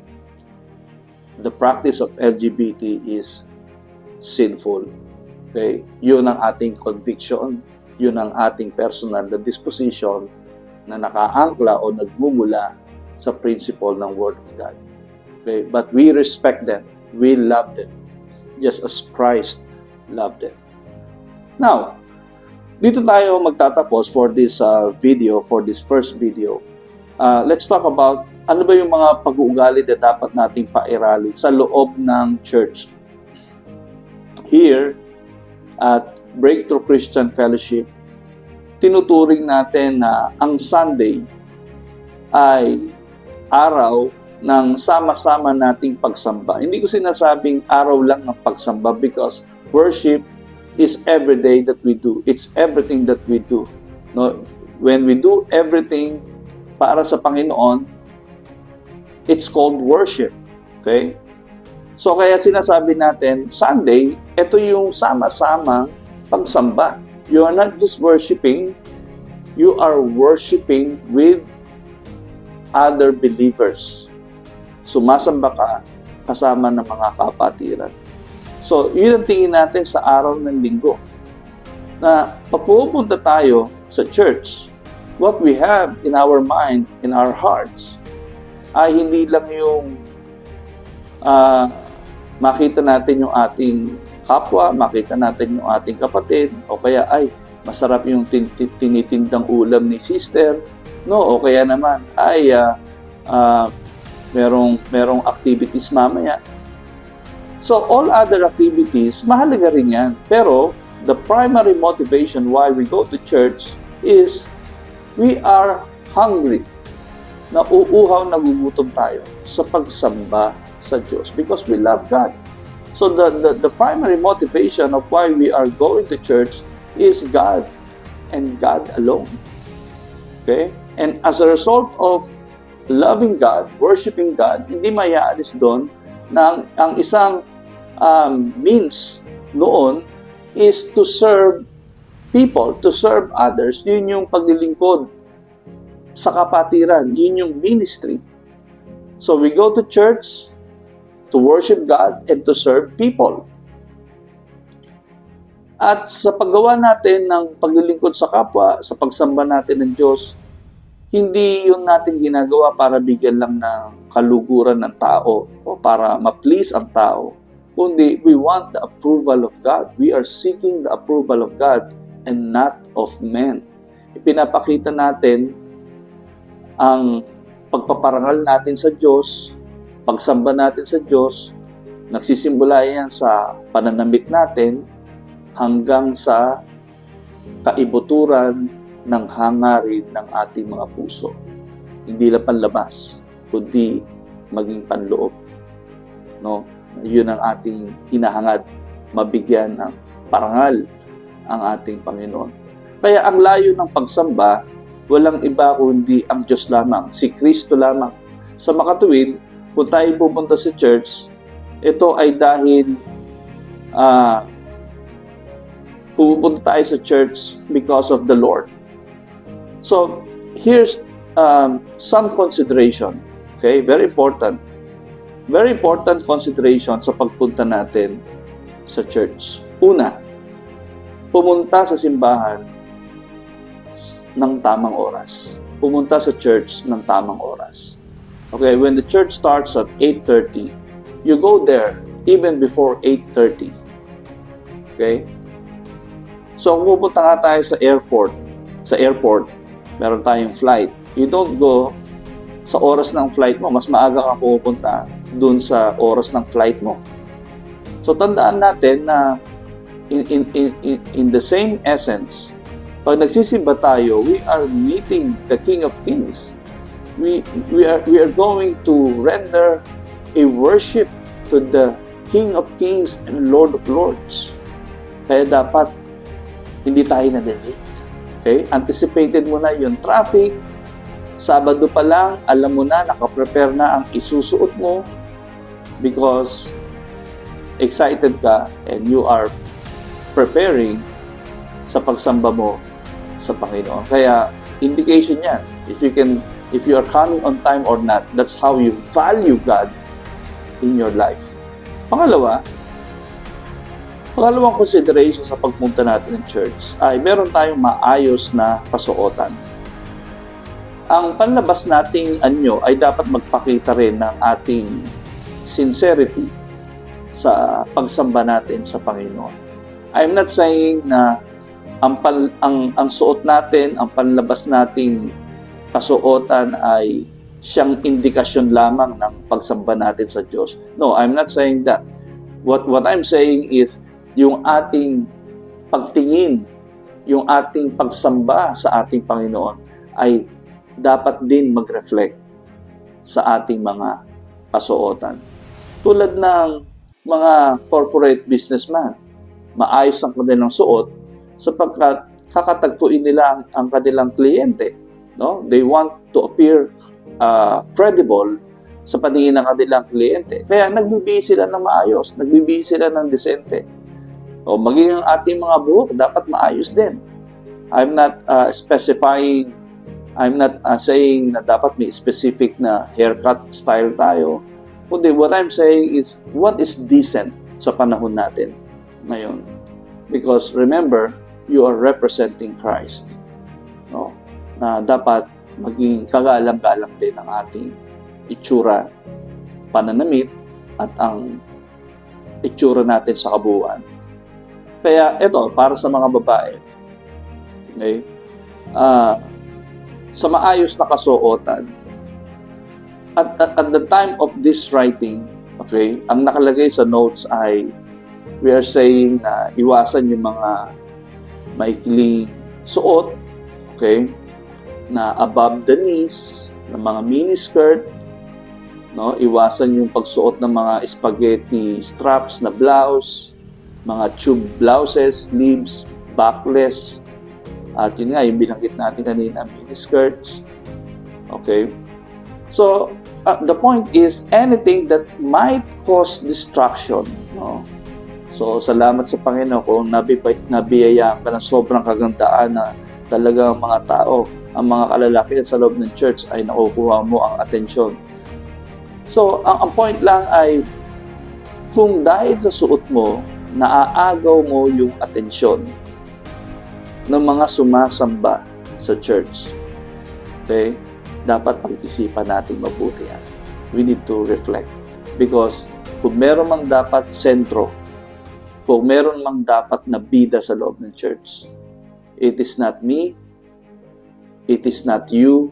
The practice of LGBT is sinful. Okay? Yun ang ating conviction. Yun ang ating personal na disposition na nakaangkla o nagmumula sa principle ng Word of God. Okay? But we respect them. We love them. Just as Christ loved them. Now, dito tayo magtatapos for this video, for this first video. Let's talk about ano ba yung mga pag-uugali na dapat nating pairali sa loob ng church. Here, at Breakthrough Christian Fellowship, tinuturing natin na ang Sunday ay araw ng sama-sama nating pagsamba. Hindi ko sinasabing araw lang ng pagsamba because worship is every day that we do. It's everything that we do. No, when we do everything para sa Panginoon, it's called worship. Okay? So kaya sinasabi natin, Sunday, ito yung sama-sama pagsamba. You are not just worshiping, you are worshiping with other believers. Sumasamba ka kasama ng mga kapatiran. So, yun ang tingin natin sa araw ng linggo. Na papupunta tayo sa church, what we have in our mind, in our hearts, ay hindi lang yung makita natin yung ating kapwa, makita natin yung ating kapatid, o kaya ay masarap yung tinitindang ulam ni sister, no? O kaya naman ay merong activities mamaya. So, all other activities, mahalaga rin yan. Pero, the primary motivation why we go to church is we are hungry. Nauuhaw, nagugutom tayo sa pagsamba sa Diyos because we love God. So, the primary motivation of why we are going to church is God and God alone. Okay? And as a result of loving God, worshiping God, hindi mayaalis doon na ang isang means noon is to serve people, to serve others. Yun yung paglilingkod sa kapatiran. Yun yung ministry. So we go to church to worship God and to serve people. At sa paggawa natin ng paglilingkod sa kapwa, sa pagsamba natin ng Diyos, hindi yun natin ginagawa para bigyan lang ng kaluguran ng tao o para ma-please ang tao, kundi we want the approval of God. We are seeking the approval of God and not of men. Ipinapakita natin ang pagpaparangal natin sa Diyos, pagsamba natin sa Diyos, nagsisimbula yan sa pananamit natin hanggang sa kaibuturan ng hangarin ng ating mga puso. Hindi lang panlabas, kundi maging panloob. No? Yun ang ating hinahangad, mabigyan ng parangal ang ating Panginoon. Kaya ang layo ng pagsamba, walang iba kundi ang Diyos lamang, si Kristo lamang. Sa makatuwid, kung tayo pupunta sa church, ito ay dahil pupunta tayo sa church because of the Lord. So, here's some consideration. Okay? Very important. Very important consideration sa pagpunta natin sa church. Una, pumunta sa simbahan ng tamang oras. Pumunta sa church ng tamang oras. Okay, when the church starts at 8:30, you go there even before 8:30. Okay? So, kung pupunta nga tayo sa airport, meron tayong flight. You don't go sa oras ng flight mo. Mas maaga ka pupunta dun sa oras ng flight mo. So, tandaan natin na in the same essence, pag nagsisimba tayo, we are meeting the King of Kings. We are going to render a worship to the King of Kings and Lord of Lords. Kaya dapat hindi tayo na-delay. Okay? Anticipated mo na yung traffic. Sabado pa lang, alam mo na, nakaprepare na ang isusuot mo because excited ka and you are preparing sa pagsamba mo sa Panginoon. Kaya, indication yan. If you are coming on time or not, that's how you value God in your life. Pangalawang consideration sa pagpunta natin ng church ay meron tayong maayos na kasuotan. Ang panlabas nating anyo ay dapat magpakita rin ng ating sincerity sa pagsamba natin sa Panginoon. I'm not saying na ang suot natin, ang panlabas nating kasuotan ay siyang indikasyon lamang ng pagsamba natin sa Diyos. No, I'm not saying that. What I'm saying is yung ating pagtingin, yung ating pagsamba sa ating Panginoon ay dapat din mag-reflect sa ating mga kasuotan. Tulad ng mga corporate businessman, maayos ang kanilang suot sapagkat kakatagpuin nila ang kanilang kliyente. No? They want to appear credible sa paningin ng kanilang kliyente. Kaya nagbibihis sila ng maayos, nagbibihis sila ng desente. O maging ang ating mga buhok, dapat maayos din. I'm not saying na dapat may specific na haircut style tayo. Kundi what I'm saying is, what is decent sa panahon natin ngayon? Because remember, you are representing Christ. No? Na dapat maging kagalang-galang din ang ating itsura, pananamit, at ang itsura natin sa kabuuan. Kaya ito, para sa mga babae, okay, sa maayos na kasuotan, at the time of this writing, okay, ang nakalagay sa notes ay, we are saying na iwasan yung mga maikling suot, okay, na above the knees, ng mga miniskirt, no, iwasan yung pagsuot ng mga spaghetti straps na blouse, mga tube blouses, sleeves, backless, at yun nga, yung binanggit natin kanina, miniskirts. Okay? So, the point is, anything that might cause distraction. No? So, salamat sa Panginoon kung nabiyayaan ka ng sobrang kagandaan na talaga mga tao, ang mga kalalaki sa loob ng church ay nakukuha mo ang atensyon. So, ang point lang ay, kung dahil sa suot mo, naaagaw mo yung atensyon ng mga sumasamba sa church. Okay? Dapat pag-isipan natin mabuti yan. We need to reflect. Because kung meron mang dapat sentro, kung meron mang dapat na bida sa loob ng church, it is not me, it is not you,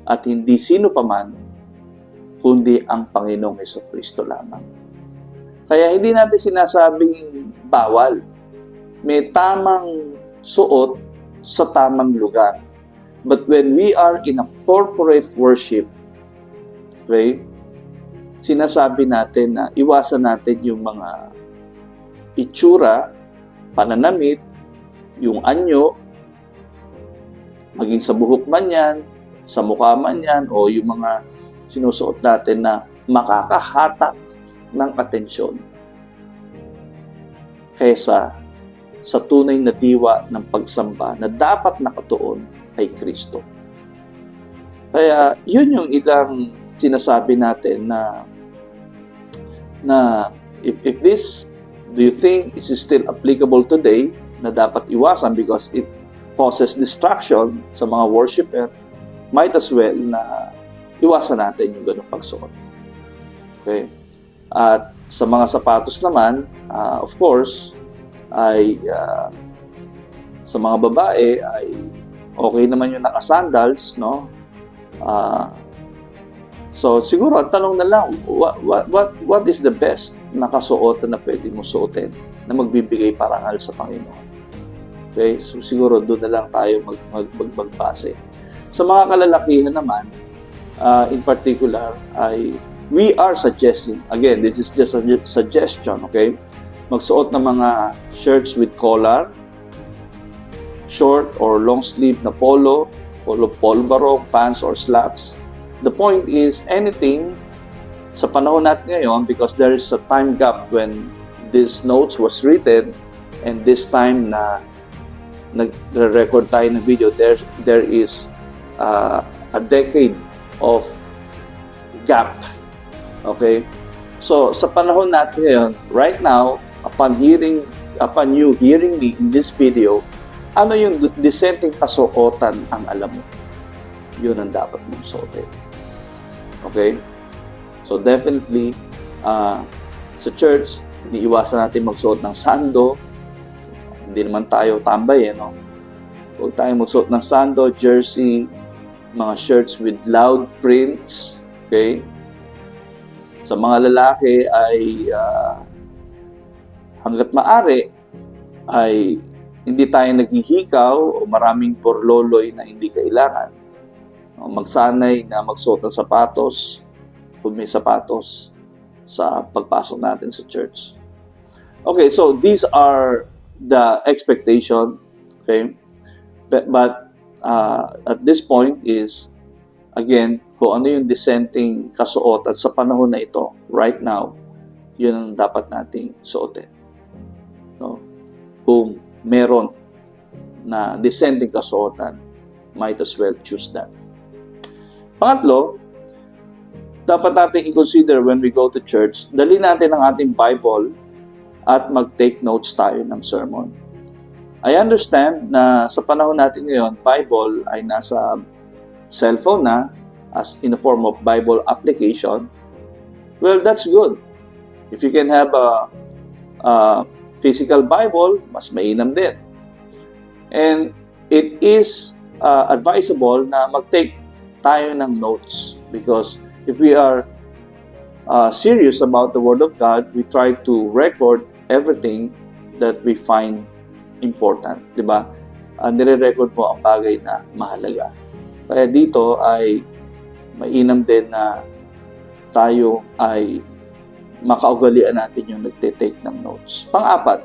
at hindi sino paman, kundi ang Panginoong Jesucristo lamang. Kaya hindi natin sinasabing bawal. May tamang suot sa tamang lugar. But when we are in a corporate worship, okay, sinasabi natin na iwasan natin yung mga itsura, pananamit, yung anyo, maging sa buhok man yan, sa mukha man yan, o yung mga sinusuot natin na makakahatak ng atensyon kaysa sa tunay na diwa ng pagsamba na dapat nakatuon kay Kristo. Kaya yun yung ilang sinasabi natin na if this, do you think is still applicable today, na dapat iwasan because it causes distraction sa mga worshiper, might as well na iwasan natin yung ganung pagsuot. Okay? At sa mga sapatos naman, of course, ay sa mga babae ay okay naman yung naka-sandals, no? So siguro ang tanong na lang, what is the best na kasuotan na pwede mo suotin na magbibigay parangal sa Panginoon? Okay? So siguro doon na lang tayo magbase. Sa mga kalalakihan naman, in particular, ay we are suggesting, again, this is just a suggestion, okay? Magsuot ng mga shirts with collar, short or long sleeve na polo barong, pants or slacks. The point is, anything sa panahon natin ngayon, because there is a time gap when these notes was written and this time na nagre-record tayo ng video, there is a decade of gap. Okay? So, sa panahon natin ngayon, right now, upon you hearing me in this video, ano yung dissenting kasuotan ang alam mo? Yun ang dapat mong suotin. Okay? So, definitely, sa church, iniiwasan natin magsuot ng sando. Hindi naman tayo tambay, no? Huwag tayong magsuot ng sando, jersey, mga shirts with loud prints. Okay? Sa mga lalaki ay hanggat maaari ay hindi tayo naghihikaw o maraming porloloy na hindi kailangan. Magsanay na magsuot ng sapatos kung may sapatos sa pagpasok natin sa church. Okay, so these are the expectation. Okay? But at this point is, again, kung ano yung dissenting kasuotan sa panahon na ito, right now, yun ang dapat nating suotin. No? Kung meron na dissenting kasuotan, might as well choose that. Pangatlo, dapat natin i-consider when we go to church, dali natin ang ating Bible at mag-take notes tayo ng sermon. I understand na sa panahon natin ngayon, Bible ay nasa cellphone na, as in a form of Bible application. Well, that's good. If you can have a physical Bible, mas mainam din. And it is advisable na mag-take tayo ng notes because if we are serious about the Word of God, we try to record everything that we find important. Diba? Nire-record mo ang bagay na mahalaga. Kaya dito ay mainam din na tayo ay makaugalian natin yung nagtitake ng notes. Pang-apat,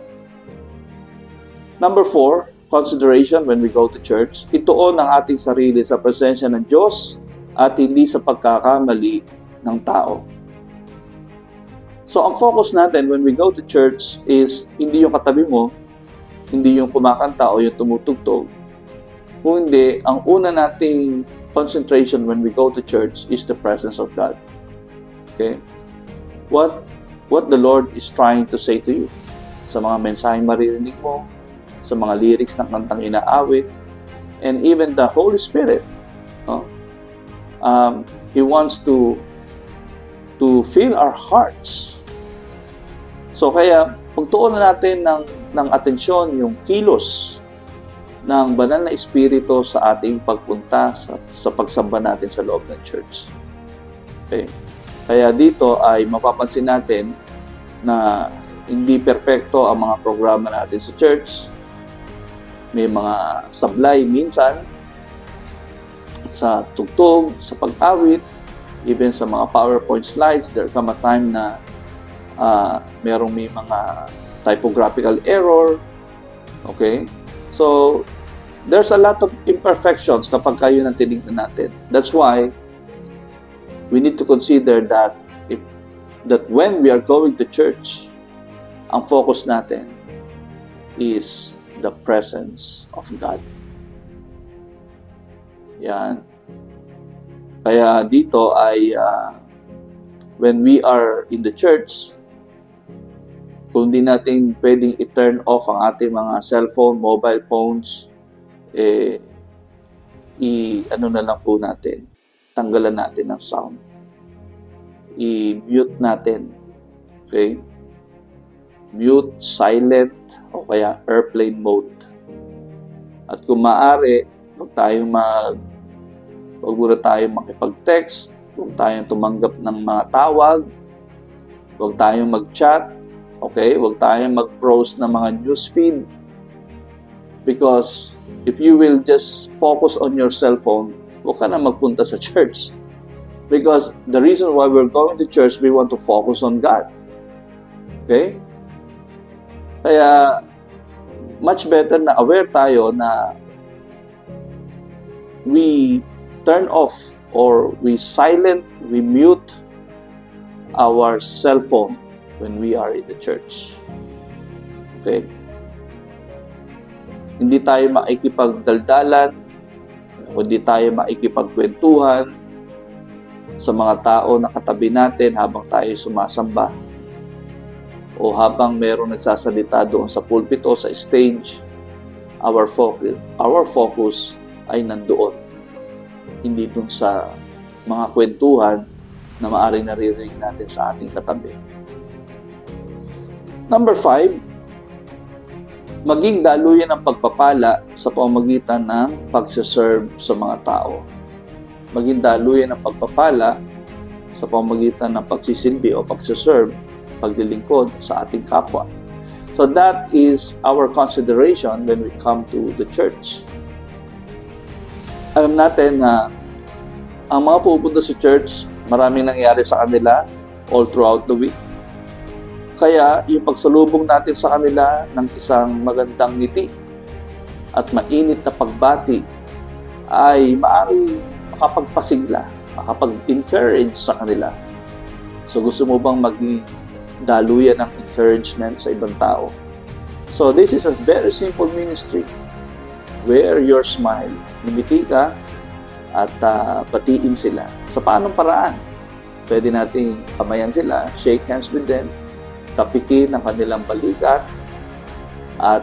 number 4, consideration when we go to church. Ituon ang ating sarili sa presensya ng Diyos at hindi sa pagkakamali ng tao. So, ang focus natin when we go to church is hindi yung katabi mo, hindi yung kumakanta o yung tumutugtog. Kung hindi, ang una nating concentration when we go to church is the presence of God. Okay? What the Lord is trying to say to you. sa mga mensaheng maririnig mo, sa mga lyrics ng kantang inaawit, and even the Holy Spirit. No? He wants to fill our hearts. So kaya, pagtuunan natin ng atensyon yung kilos ng banal na espiritu sa ating pagpunta sa pagsamba natin sa loob ng church. Okay. Kaya dito ay mapapansin natin na hindi perpekto ang mga programa natin sa church. May mga sablay minsan sa tugtog, sa pag-awit, even sa mga PowerPoint slides. There come a time na may mga typographical error. Okay? So, there's a lot of imperfections kapag kayo nang tinignan natin. That's why we need to consider that when we are going to church, ang focus natin is the presence of God. Yan. Kaya dito ay when we are in the church, kung di natin pwedeng i-turn off ang ating mga cellphone, mobile phones, na lang po natin, tanggalan natin ng sound. I-mute natin. Okay? Mute, silent, o kaya airplane mode. At kung maaari, huwag muna tayong makipag-text, huwag tayong tumanggap ng mga tawag, huwag tayong mag-chat, okay? Huwag tayong mag-browse ng mga newsfeed. Because if you will just focus on your cellphone, huwag ka na magpunta sa church. Because the reason why we're going to church, we want to focus on God. Okay? Kaya, much better na aware tayo na we turn off or we silent, we mute our cell phone when we are in the church. Okay? Hindi tayo makikipagdaldalan, hindi tayo makikipagkwentuhan sa mga tao na katabi natin habang tayo sumasamba o habang merong nagsasalita doon sa pulpit o sa stage. Our focus ay nandoon, hindi doon sa mga kwentuhan na maaaring naririnig natin sa ating katabi. Number 5, maging daluyan ng pagpapala sa pamamagitan ng pagsiserve sa mga tao. Maging daluyan ng pagpapala sa pamamagitan ng pagsisilbi o pagsiserve, paglilingkod sa ating kapwa. So that is our consideration when we come to the church. Alam natin na ang mga pupunta sa church, maraming nangyari sa kanila all throughout the week. Kaya yung pagsalubong natin sa kanila ng isang magandang ngiti at mainit na pagbati ay maaaring makapagpasigla, makapag-encourage sa kanila. So gusto mo bang maging daluyan ng encouragement sa ibang tao? So this is a very simple ministry. Wear your smile. Ngumiti ka at batiin sila. Sa paanong paraan? Pwede nating kamayan sila, shake hands with them, tapikin ang kanilang balikat, at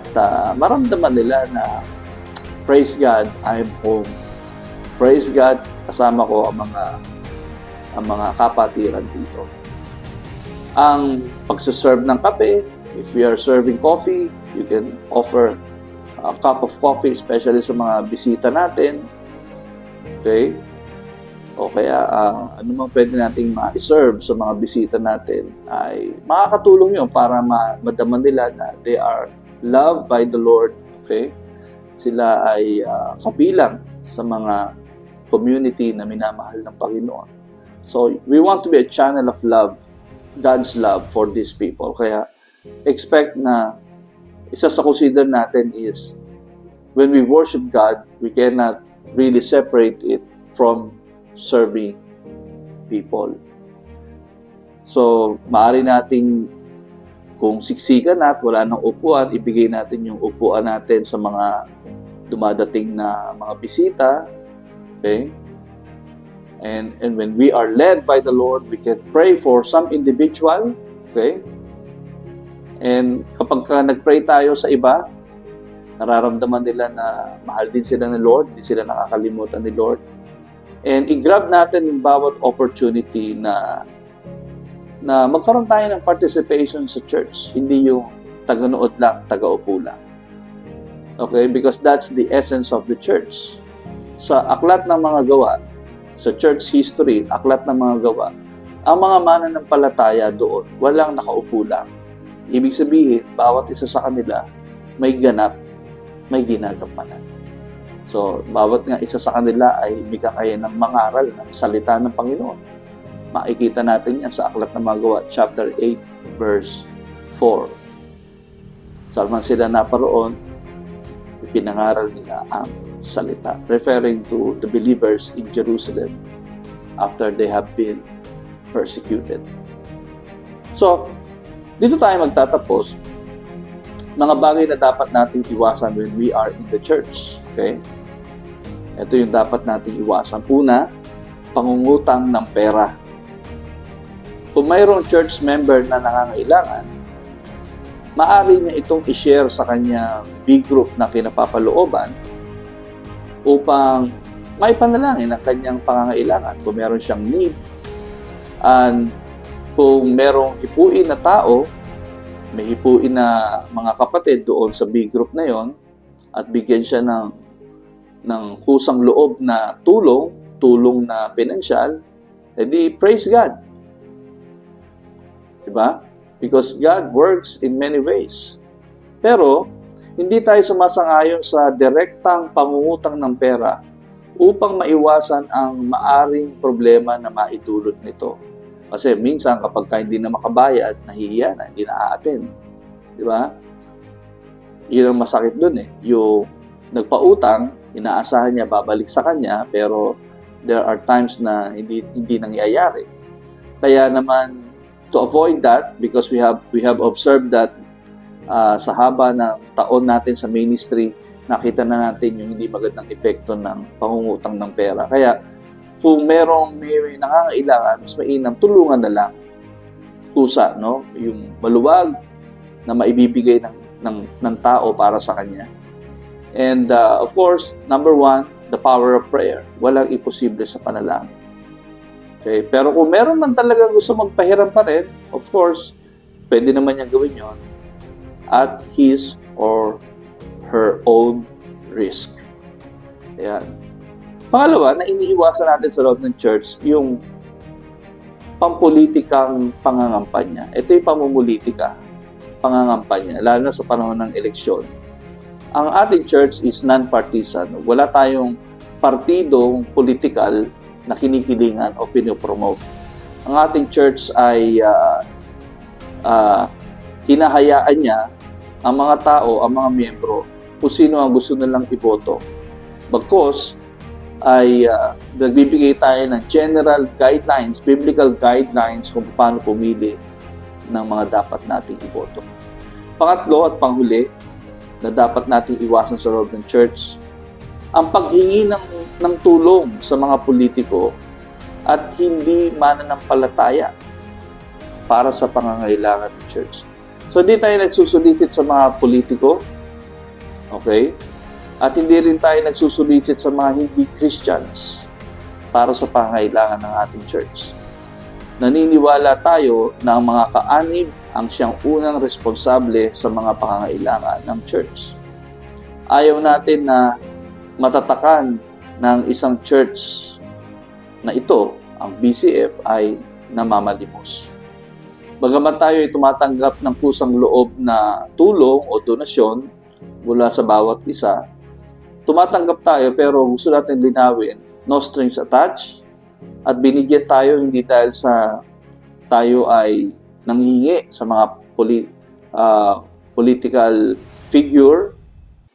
maramdaman nila na praise God, I'm home. Praise God, kasama ko ang mga kapatiran dito. Ang pagsaserve ng kape, if we are serving coffee, you can offer a cup of coffee, especially sa mga bisita natin. Okay? O kaya, ano man pwede nating ma-serve sa mga bisita natin ay makakatulong yun para madaman nila na they are loved by the Lord. Okay? Sila ay kabilang sa mga community na minamahal ng Panginoon. So, we want to be a channel of love, God's love for these people. Kaya, expect na isa sa consider natin is when we worship God, we cannot really separate it from serving people. So, maaari nating kung siksikan at wala nang upuan, ibigay natin yung upuan natin sa mga dumadating na mga bisita. Okay? And when we are led by the Lord, we can pray for some individual. Okay? And kapag nag-pray tayo sa iba, nararamdaman nila na mahal din sila ng Lord, di sila nakakalimutan ni Lord. And i-grab natin yung bawat opportunity na magkaroon tayo ng participation sa church. Hindi yung taga-nood lang, taga-upo lang. Okay? Because that's the essence of the church. Sa aklat ng mga gawa, sa church history, aklat ng mga gawa, ang mga mananampalataya doon, walang nakaupo lang. Ibig sabihin, bawat isa sa kanila may ganap, may ginagampanan. So, bawat nga isa sa kanila ay may kakayahan ng mangaral ng salita ng Panginoon. Makikita natin yan sa aklat ng mga gawa, chapter 8, verse 4. Saan sila naparoon, ipinangaral nila ang salita, referring to the believers in Jerusalem after they have been persecuted. So, dito tayo magtatapos. Mga bagay na dapat nating iwasan when we are in the church. Okay? Ito yung dapat nating iwasan. Una, pangungutang ng pera. Kung mayroong church member na nangangailangan, maaari niya itong i-share sa kanya big group na kinapapalooban upang maipanalangin ang kanyang pangangailangan. Kung meron siyang need, and kung merong hipuin na tao, may hipuin na mga kapatid doon sa big group na yon at bigyan siya ng kusang loob na tulong na pinansyal, edi praise God. Diba? Because God works in many ways. Pero, hindi tayo sumasang-ayon sa direktang pangungutang ng pera upang maiwasan ang maaring problema na maidulot nito. Kasi minsan kapag hindi na makabayad, nahihiya na, hindi na a-attend. Di ba? Yun ang masakit dun eh. Yung nagpautang, inaasahan niya babalik sa kanya, pero there are times na hindi nangyayari. Kaya naman, to avoid that, because we have observed that sa haba ng taon natin sa ministry, nakita na natin yung hindi magandang epekto ng pangungutang ng pera. Kaya, kung may nangangailangan, mas mainam, tulungan na lang. Kusa, no? Yung maluwag na maibibigay ng tao para sa kanya. And of course, number one, the power of prayer. Walang imposible sa panalangin. Okay? Pero kung meron man talaga gusto magpahiram pa rin, of course, pwede naman niyang gawin yon at his or her own risk. Ayan. Pangalawa, na iniiwasan natin sa loob ng church, yung pampolitikang pangangampanya. Ito yung pamumulitika, pangangampanya, lalo na sa panahon ng eleksyon. Ang ating church is non-partisan. Wala tayong partidong political na kinikilingan o pinopromote. Ang ating church ay hinahayaan niya ang mga tao, ang mga miyembro, kung sino ang gusto nilang iboto. Bagkus ay nagbibigay tayo ng general guidelines, biblical guidelines kung paano pumili ng mga dapat nating iboto. Pangatlo at panghuli na dapat nating iwasan sa loob ng church, ang paghingi ng tulong sa mga politiko at hindi mananampalataya para sa pangangailangan ng church. So, hindi tayo nagsusulisit sa mga politiko, okay? At hindi rin tayo nagsusulisit sa mga hindi Christians para sa pangangailangan ng ating church. Naniniwala tayo na ang mga kaanib ang siyang unang responsable sa mga pangangailangan ng church. Ayaw natin na matatakan ng isang church na ito, ang BCF, ay namamalimos. Bagamat tayo ay tumatanggap ng kusang loob na tulong o donasyon mula sa bawat isa, tumatanggap tayo pero gusto natin linawin, no strings attached, at binigyan tayo hindi dahil sa tayo ay nanghihingi sa mga political figure,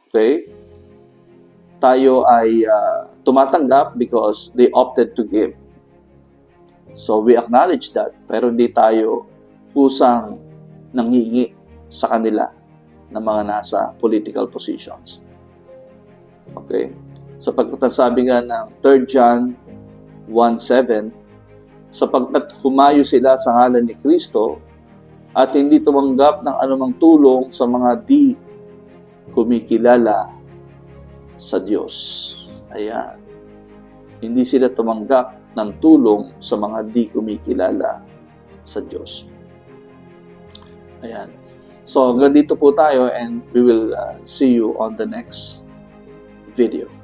okay? Tayo ay tumatanggap because they opted to give. So we acknowledge that, pero hindi tayo kusang nanghihingi sa kanila ng mga nasa political positions. Okay? Sapagkat sabi nga ng 3 John 1:7, sapagkat humayo sila sa ngalan ni Kristo at hindi tumanggap ng anumang tulong sa mga di kumikilala sa Diyos. Ayan. Hindi sila tumanggap ng tulong sa mga di kumikilala sa Diyos. Ayan. So, hanggang dito po tayo and we will see you on the next video.